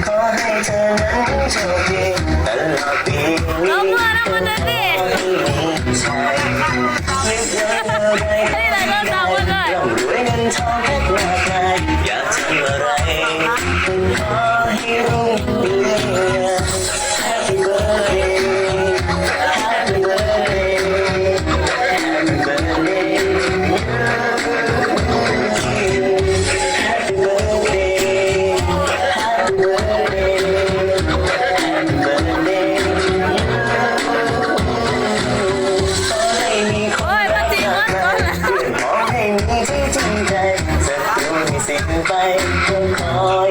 ขอให้เธอนั้นโชคดีตลอดปีนี้ นี่แหละก็ตามมาด้วย ร่ำรวยเงินทองเพชรมากมายอยากทำอะไรขอให้รุ่งเรือง Happy birthday Happy birthday Happy birthday Happy birthday Happy birthday Happy birthday ขอให้มีค โอ้ยมาจริงวะก่อนละ ขอให้มีที่จริงใจศัตรูมีสิ้นไปขอ